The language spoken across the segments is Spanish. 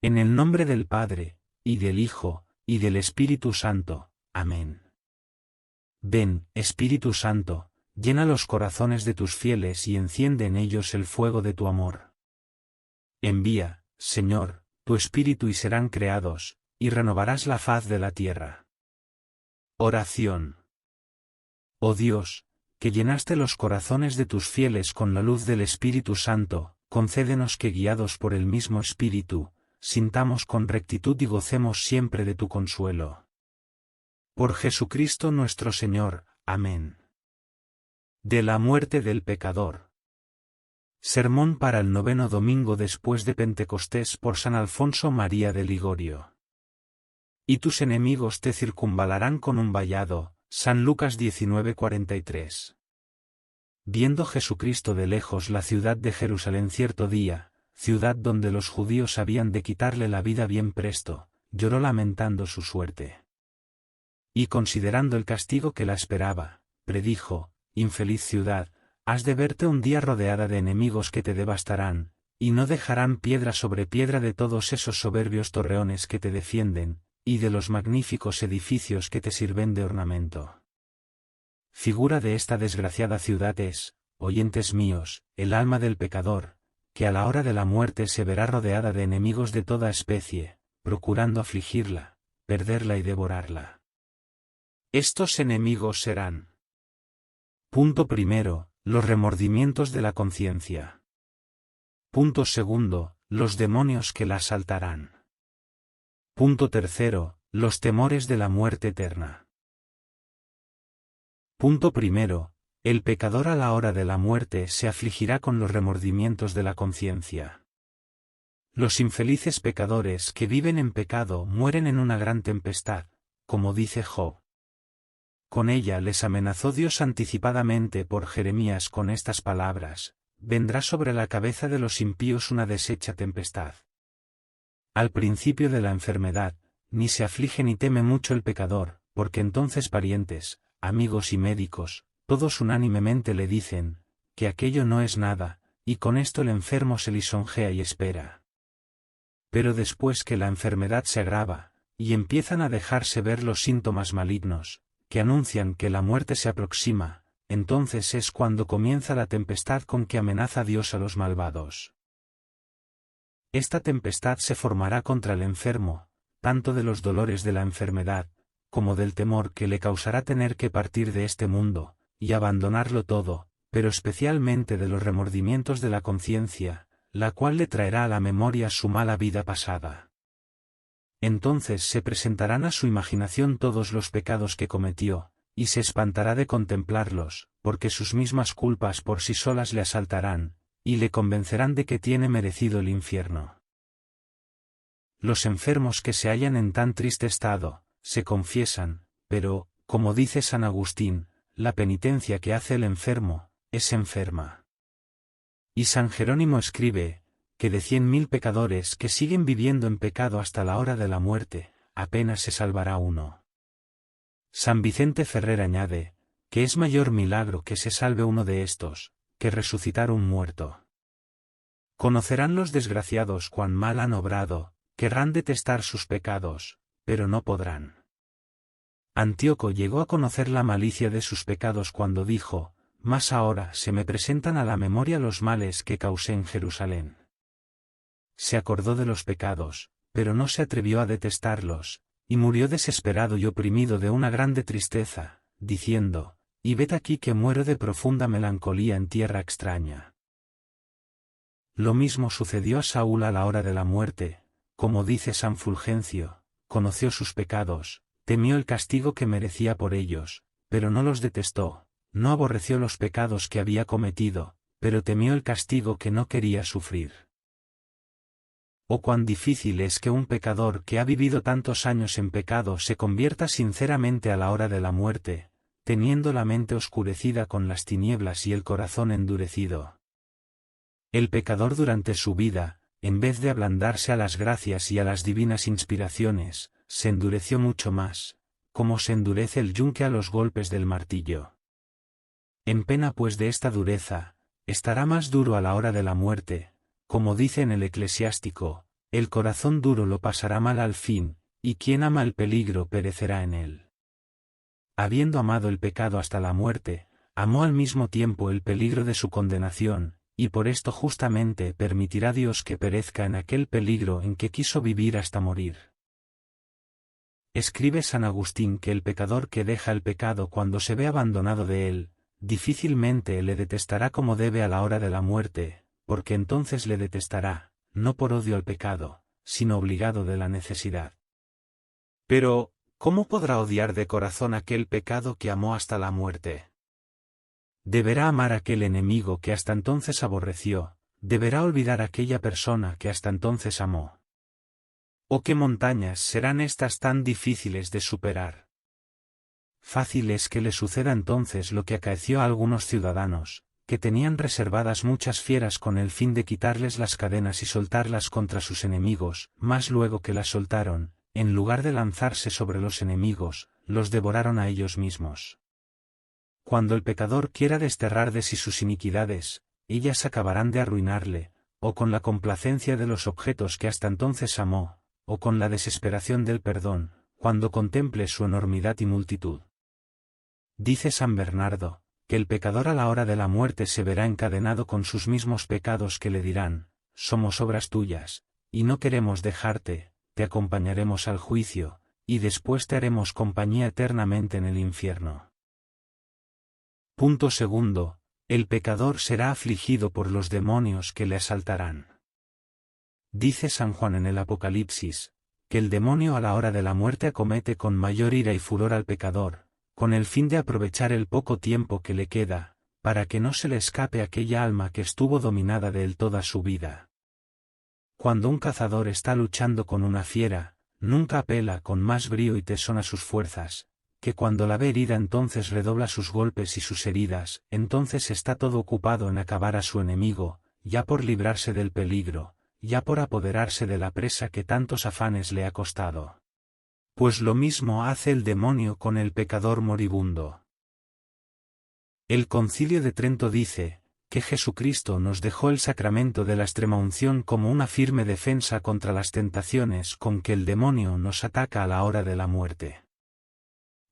En el nombre del Padre, y del Hijo, y del Espíritu Santo. Amén. Ven, Espíritu Santo, llena los corazones de tus fieles y enciende en ellos el fuego de tu amor. Envía, Señor, tu Espíritu y serán creados, y renovarás la faz de la tierra. Oración. Oh Dios, que llenaste los corazones de tus fieles con la luz del Espíritu Santo, concédenos que guiados por el mismo Espíritu, sintamos con rectitud y gocemos siempre de tu consuelo. Por Jesucristo nuestro Señor. Amén. De la muerte del pecador. Sermón para el 9º domingo después de Pentecostés por San Alfonso María de Ligorio. Y tus enemigos te circunvalarán con un vallado. San Lucas 19:43. Viendo Jesucristo de lejos la ciudad de Jerusalén cierto día, ciudad donde los judíos habían de quitarle la vida bien presto, lloró lamentando su suerte. Y considerando el castigo que la esperaba, predijo: infeliz ciudad, has de verte un día rodeada de enemigos que te devastarán, y no dejarán piedra sobre piedra de todos esos soberbios torreones que te defienden, y de los magníficos edificios que te sirven de ornamento. Figura de esta desgraciada ciudad es, oyentes míos, el alma del pecador, que a la hora de la muerte se verá rodeada de enemigos de toda especie, procurando afligirla, perderla y devorarla. Estos enemigos serán: punto primero, los remordimientos de la conciencia. Punto segundo, los demonios que la asaltarán. Punto tercero, los temores de la muerte eterna. Punto primero, el pecador a la hora de la muerte se afligirá con los remordimientos de la conciencia. Los infelices pecadores que viven en pecado mueren en una gran tempestad, como dice Job. Con ella les amenazó Dios anticipadamente por Jeremías con estas palabras: vendrá sobre la cabeza de los impíos una deshecha tempestad. Al principio de la enfermedad, ni se aflige ni teme mucho el pecador, porque entonces parientes, amigos y médicos, todos unánimemente le dicen, que aquello no es nada, y con esto el enfermo se lisonjea y espera. Pero después que la enfermedad se agrava, y empiezan a dejarse ver los síntomas malignos, que anuncian que la muerte se aproxima, entonces es cuando comienza la tempestad con que amenaza Dios a los malvados. Esta tempestad se formará contra el enfermo, tanto de los dolores de la enfermedad, como del temor que le causará tener que partir de este mundo, y abandonarlo todo, pero especialmente de los remordimientos de la conciencia, la cual le traerá a la memoria su mala vida pasada. Entonces se presentarán a su imaginación todos los pecados que cometió, y se espantará de contemplarlos, porque sus mismas culpas por sí solas le asaltarán, y le convencerán de que tiene merecido el infierno. Los enfermos que se hallan en tan triste estado, se confiesan, pero, como dice San Agustín, la penitencia que hace el enfermo, es enferma. Y San Jerónimo escribe, que de 100.000 pecadores que siguen viviendo en pecado hasta la hora de la muerte, apenas se salvará uno. San Vicente Ferrer añade, que es mayor milagro que se salve uno de estos, que resucitar un muerto. Conocerán los desgraciados cuán mal han obrado, querrán detestar sus pecados, pero no podrán. Antíoco llegó a conocer la malicia de sus pecados cuando dijo: más ahora se me presentan a la memoria los males que causé en Jerusalén. Se acordó de los pecados, pero no se atrevió a detestarlos, y murió desesperado y oprimido de una grande tristeza, diciendo: y ved aquí que muero de profunda melancolía en tierra extraña. Lo mismo sucedió a Saúl a la hora de la muerte, como dice San Fulgencio: conoció sus pecados, temió el castigo que merecía por ellos, pero no los detestó, no aborreció los pecados que había cometido, pero temió el castigo que no quería sufrir. Oh, cuán difícil es que un pecador que ha vivido tantos años en pecado se convierta sinceramente a la hora de la muerte, teniendo la mente oscurecida con las tinieblas y el corazón endurecido. El pecador durante su vida, en vez de ablandarse a las gracias y a las divinas inspiraciones, se endureció mucho más, como se endurece el yunque a los golpes del martillo. En pena pues de esta dureza, estará más duro a la hora de la muerte, como dice en el Eclesiástico: el corazón duro lo pasará mal al fin, y quien ama el peligro perecerá en él. Habiendo amado el pecado hasta la muerte, amó al mismo tiempo el peligro de su condenación, y por esto justamente permitirá Dios que perezca en aquel peligro en que quiso vivir hasta morir. Escribe San Agustín que el pecador que deja el pecado cuando se ve abandonado de él, difícilmente le detestará como debe a la hora de la muerte, porque entonces le detestará, no por odio al pecado, sino obligado de la necesidad. Pero, ¿cómo podrá odiar de corazón aquel pecado que amó hasta la muerte? Deberá amar a aquel enemigo que hasta entonces aborreció, deberá olvidar a aquella persona que hasta entonces amó. ¿Oh qué montañas serán estas tan difíciles de superar? Fácil es que le suceda entonces lo que acaeció a algunos ciudadanos, que tenían reservadas muchas fieras con el fin de quitarles las cadenas y soltarlas contra sus enemigos, mas luego que las soltaron, en lugar de lanzarse sobre los enemigos, los devoraron a ellos mismos. Cuando el pecador quiera desterrar de sí sus iniquidades, ellas acabarán de arruinarle, o con la complacencia de los objetos que hasta entonces amó, o con la desesperación del perdón, cuando contemple su enormidad y multitud. Dice San Bernardo, que el pecador a la hora de la muerte se verá encadenado con sus mismos pecados que le dirán, somos obras tuyas, y no queremos dejarte, te acompañaremos al juicio, y después te haremos compañía eternamente en el infierno. Punto segundo, el pecador será afligido por los demonios que le asaltarán. Dice San Juan en el Apocalipsis, que el demonio a la hora de la muerte acomete con mayor ira y furor al pecador, con el fin de aprovechar el poco tiempo que le queda, para que no se le escape aquella alma que estuvo dominada de él toda su vida. Cuando un cazador está luchando con una fiera, nunca apela con más brío y tesón a sus fuerzas, que cuando la ve herida entonces redobla sus golpes y sus heridas, entonces está todo ocupado en acabar a su enemigo, ya por librarse del peligro, ya por apoderarse de la presa que tantos afanes le ha costado. Pues lo mismo hace el demonio con el pecador moribundo. El Concilio de Trento dice, que Jesucristo nos dejó el sacramento de la extremaunción como una firme defensa contra las tentaciones con que el demonio nos ataca a la hora de la muerte.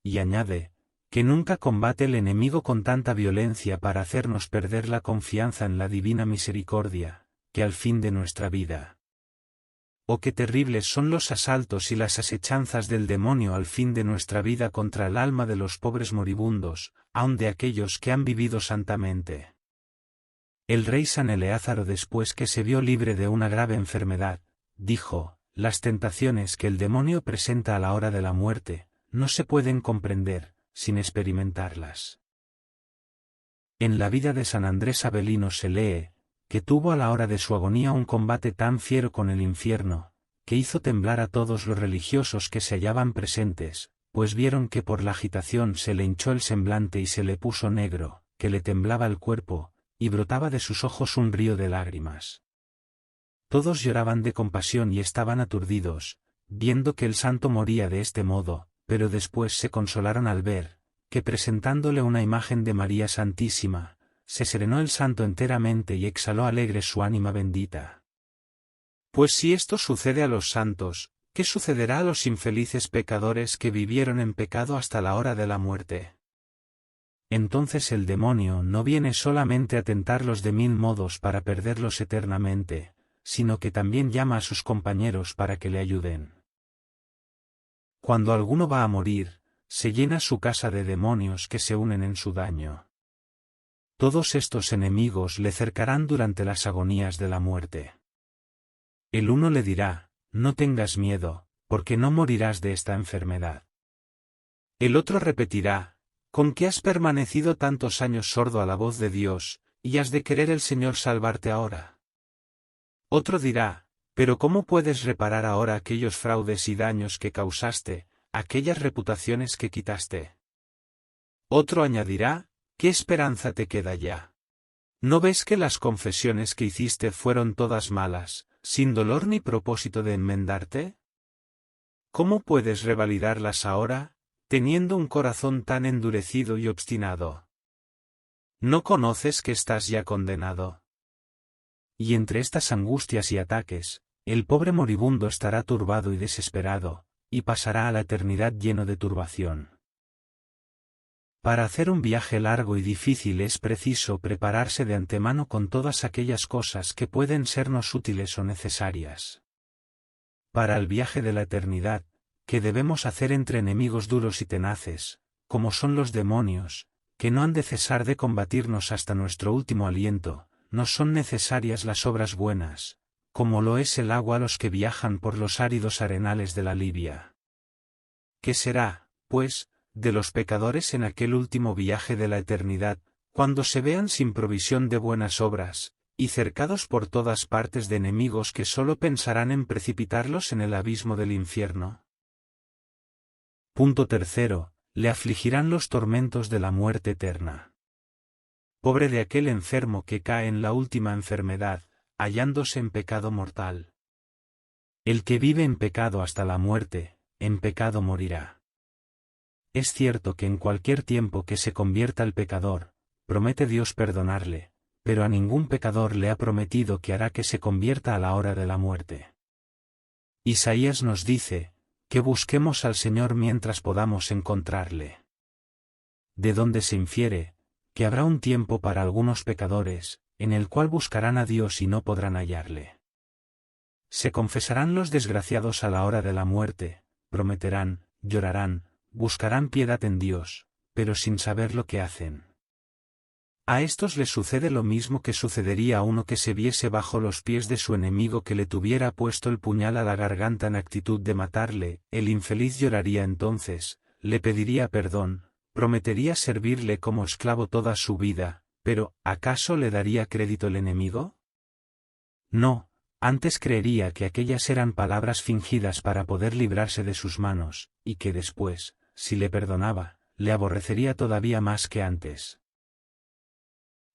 Y añade, que nunca combate el enemigo con tanta violencia para hacernos perder la confianza en la divina misericordia, que al fin de nuestra vida. Oh qué terribles son los asaltos y las asechanzas del demonio al fin de nuestra vida contra el alma de los pobres moribundos, aun de aquellos que han vivido santamente. El rey San Eleázaro, después que se vio libre de una grave enfermedad, dijo, las tentaciones que el demonio presenta a la hora de la muerte, no se pueden comprender, sin experimentarlas. En la vida de San Andrés Avelino se lee, que tuvo a la hora de su agonía un combate tan fiero con el infierno, que hizo temblar a todos los religiosos que se hallaban presentes, pues vieron que por la agitación se le hinchó el semblante y se le puso negro, que le temblaba el cuerpo, y brotaba de sus ojos un río de lágrimas. Todos lloraban de compasión y estaban aturdidos, viendo que el santo moría de este modo, pero después se consolaron al ver, que presentándole una imagen de María Santísima, se serenó el santo enteramente y exhaló alegre su ánima bendita. Pues si esto sucede a los santos, ¿qué sucederá a los infelices pecadores que vivieron en pecado hasta la hora de la muerte? Entonces el demonio no viene solamente a tentarlos de 1000 modos para perderlos eternamente, sino que también llama a sus compañeros para que le ayuden. Cuando alguno va a morir, se llena su casa de demonios que se unen en su daño. Todos estos enemigos le cercarán durante las agonías de la muerte. El uno le dirá, no tengas miedo, porque no morirás de esta enfermedad. El otro repetirá, ¿con qué has permanecido tantos años sordo a la voz de Dios, y has de querer el Señor salvarte ahora? Otro dirá, pero ¿cómo puedes reparar ahora aquellos fraudes y daños que causaste, aquellas reputaciones que quitaste? Otro añadirá, ¿qué esperanza te queda ya? ¿No ves que las confesiones que hiciste fueron todas malas, sin dolor ni propósito de enmendarte? ¿Cómo puedes revalidarlas ahora, teniendo un corazón tan endurecido y obstinado? ¿No conoces que estás ya condenado? Y entre estas angustias y ataques, el pobre moribundo estará turbado y desesperado, y pasará a la eternidad lleno de turbación. Para hacer un viaje largo y difícil es preciso prepararse de antemano con todas aquellas cosas que pueden sernos útiles o necesarias. Para el viaje de la eternidad, que debemos hacer entre enemigos duros y tenaces, como son los demonios, que no han de cesar de combatirnos hasta nuestro último aliento, nos son necesarias las obras buenas, como lo es el agua a los que viajan por los áridos arenales de la Libia. ¿Qué será, pues, de los pecadores en aquel último viaje de la eternidad, cuando se vean sin provisión de buenas obras, y cercados por todas partes de enemigos que solo pensarán en precipitarlos en el abismo del infierno? Punto tercero, le afligirán los tormentos de la muerte eterna. Pobre de aquel enfermo que cae en la última enfermedad, hallándose en pecado mortal. El que vive en pecado hasta la muerte, en pecado morirá. Es cierto que en cualquier tiempo que se convierta el pecador, promete Dios perdonarle, pero a ningún pecador le ha prometido que hará que se convierta a la hora de la muerte. Isaías nos dice, que busquemos al Señor mientras podamos encontrarle. De donde se infiere, que habrá un tiempo para algunos pecadores, en el cual buscarán a Dios y no podrán hallarle. Se confesarán los desgraciados a la hora de la muerte, prometerán, llorarán, buscarán piedad en Dios, pero sin saber lo que hacen. A estos les sucede lo mismo que sucedería a uno que se viese bajo los pies de su enemigo que le tuviera puesto el puñal a la garganta en actitud de matarle. El infeliz lloraría entonces, le pediría perdón, prometería servirle como esclavo toda su vida, pero ¿acaso le daría crédito el enemigo? No, antes creería que aquellas eran palabras fingidas para poder librarse de sus manos, y que después, si le perdonaba, le aborrecería todavía más que antes.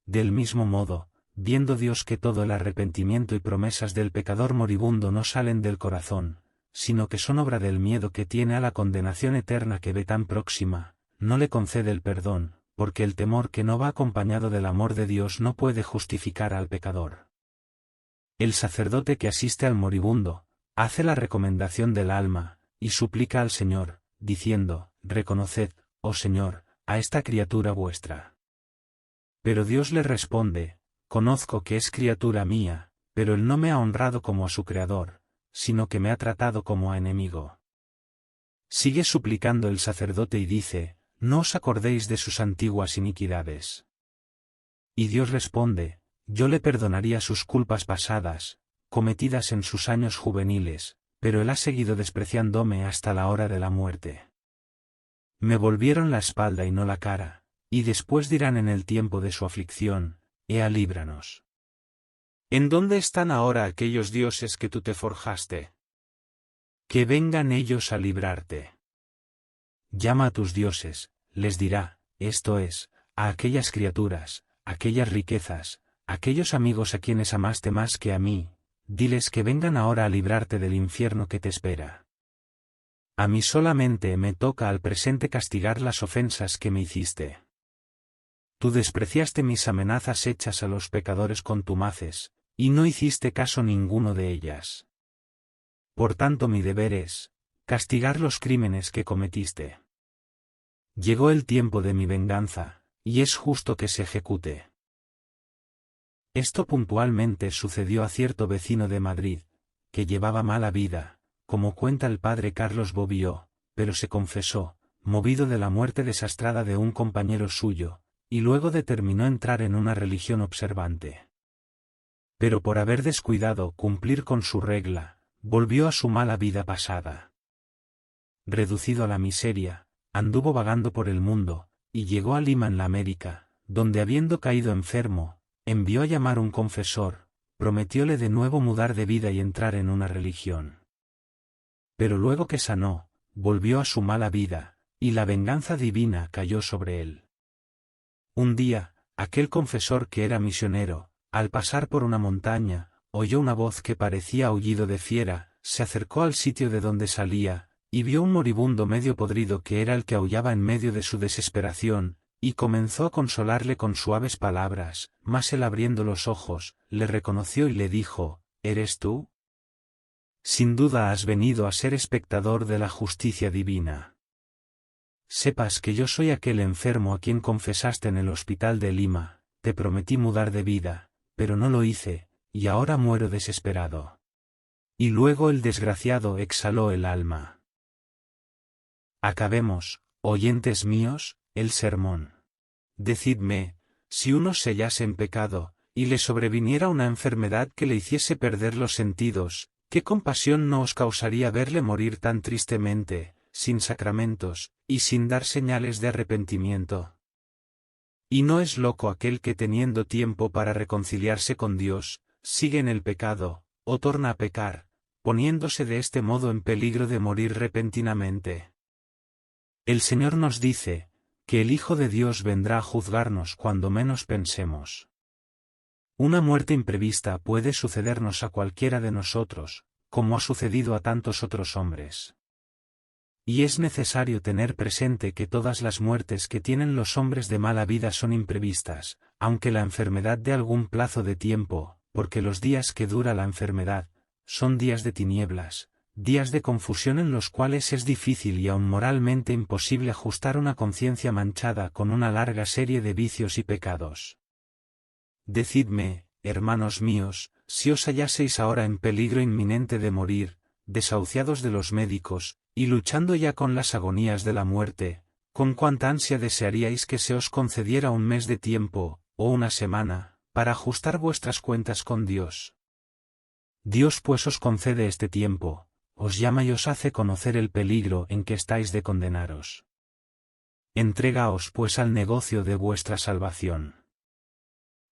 Del mismo modo, viendo Dios que todo el arrepentimiento y promesas del pecador moribundo no salen del corazón, sino que son obra del miedo que tiene a la condenación eterna que ve tan próxima, no le concede el perdón, porque el temor que no va acompañado del amor de Dios no puede justificar al pecador. El sacerdote que asiste al moribundo, hace la recomendación del alma, y suplica al Señor, diciendo, reconoced, oh Señor, a esta criatura vuestra. Pero Dios le responde, conozco que es criatura mía, pero él no me ha honrado como a su creador, sino que me ha tratado como a enemigo. Sigue suplicando el sacerdote y dice, no os acordéis de sus antiguas iniquidades. Y Dios responde, yo le perdonaría sus culpas pasadas, cometidas en sus años juveniles, pero él ha seguido despreciándome hasta la hora de la muerte. Me volvieron la espalda y no la cara, y después dirán en el tiempo de su aflicción, Ea líbranos. ¿En dónde están ahora aquellos dioses que tú te forjaste? Que vengan ellos a librarte. Llama a tus dioses, les dirá, esto es, a aquellas criaturas, aquellas riquezas, aquellos amigos a quienes amaste más que a mí, diles que vengan ahora a librarte del infierno que te espera. A mí solamente me toca al presente castigar las ofensas que me hiciste. Tú despreciaste mis amenazas hechas a los pecadores contumaces, y no hiciste caso ninguno de ellas. Por tanto mi deber es, castigar los crímenes que cometiste. Llegó el tiempo de mi venganza, y es justo que se ejecute. Esto puntualmente sucedió a cierto vecino de Madrid, que llevaba mala vida, como cuenta el padre Carlos Bobbio, pero se confesó, movido de la muerte desastrada de un compañero suyo, y luego determinó entrar en una religión observante. Pero por haber descuidado cumplir con su regla, volvió a su mala vida pasada. Reducido a la miseria, anduvo vagando por el mundo, y llegó a Lima en la América, donde habiendo caído enfermo, envió a llamar un confesor, prometióle de nuevo mudar de vida y entrar en una religión. Pero luego que sanó, volvió a su mala vida, y la venganza divina cayó sobre él. Un día, aquel confesor que era misionero, al pasar por una montaña, oyó una voz que parecía aullido de fiera, se acercó al sitio de donde salía, y vio un moribundo medio podrido que era el que aullaba en medio de su desesperación, y comenzó a consolarle con suaves palabras, mas él abriendo los ojos, le reconoció y le dijo, ¿eres tú? Sin duda has venido a ser espectador de la justicia divina. Sepas que yo soy aquel enfermo a quien confesaste en el hospital de Lima, te prometí mudar de vida, pero no lo hice, y ahora muero desesperado. Y luego el desgraciado exhaló el alma. Acabemos, oyentes míos, el sermón. Decidme, si uno se hallase en pecado, y le sobreviniera una enfermedad que le hiciese perder los sentidos, ¿qué compasión no os causaría verle morir tan tristemente, sin sacramentos, y sin dar señales de arrepentimiento? Y no es loco aquel que teniendo tiempo para reconciliarse con Dios, sigue en el pecado, o torna a pecar, poniéndose de este modo en peligro de morir repentinamente. El Señor nos dice, que el Hijo de Dios vendrá a juzgarnos cuando menos pensemos. Una muerte imprevista puede sucedernos a cualquiera de nosotros, como ha sucedido a tantos otros hombres. Y es necesario tener presente que todas las muertes que tienen los hombres de mala vida son imprevistas, aunque la enfermedad de algún plazo de tiempo, porque los días que dura la enfermedad, son días de tinieblas, días de confusión en los cuales es difícil y aun moralmente imposible ajustar una conciencia manchada con una larga serie de vicios y pecados. Decidme, hermanos míos, si os hallaseis ahora en peligro inminente de morir, desahuciados de los médicos, y luchando ya con las agonías de la muerte, ¿con cuánta ansia desearíais que se os concediera un mes de tiempo, o una semana, para ajustar vuestras cuentas con Dios? Dios pues os concede este tiempo, os llama y os hace conocer el peligro en que estáis de condenaros. Entregaos pues al negocio de vuestra salvación.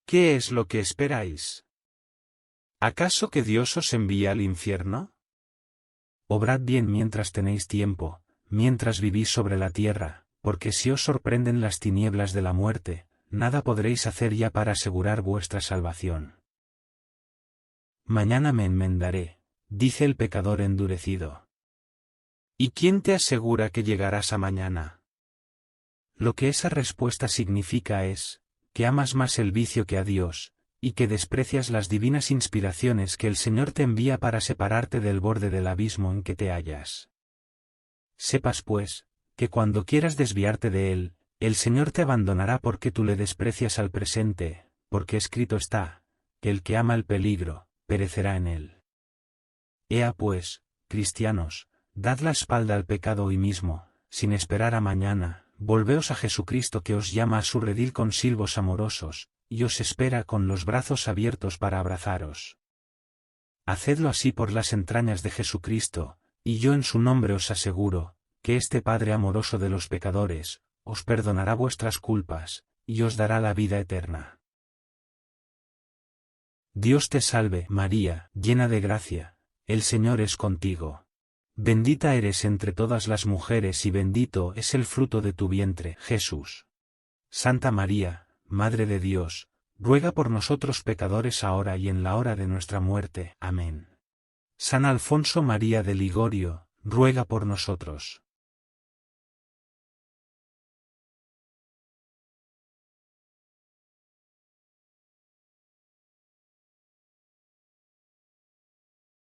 ¿Qué es lo que esperáis? ¿Acaso que Dios os envía al infierno? Obrad bien mientras tenéis tiempo, mientras vivís sobre la tierra, porque si os sorprenden las tinieblas de la muerte, nada podréis hacer ya para asegurar vuestra salvación. Mañana me enmendaré, dice el pecador endurecido. ¿Y quién te asegura que llegarás a mañana? Lo que esa respuesta significa es, que amas más el vicio que a Dios, y que desprecias las divinas inspiraciones que el Señor te envía para separarte del borde del abismo en que te hallas. Sepas pues, que cuando quieras desviarte de Él, el Señor te abandonará porque tú le desprecias al presente, porque escrito está, que el que ama el peligro, perecerá en él. Ea pues, cristianos, dad la espalda al pecado hoy mismo, sin esperar a mañana, volveos a Jesucristo que os llama a su redil con silbos amorosos, y os espera con los brazos abiertos para abrazaros. Hacedlo así por las entrañas de Jesucristo, y yo en su nombre os aseguro, que este Padre amoroso de los pecadores, os perdonará vuestras culpas, y os dará la vida eterna. Dios te salve, María, llena de gracia, el Señor es contigo. Bendita eres entre todas las mujeres y bendito es el fruto de tu vientre, Jesús. Santa María, Madre de Dios, ruega por nosotros pecadores ahora y en la hora de nuestra muerte. Amén. San Alfonso María de Ligorio, ruega por nosotros.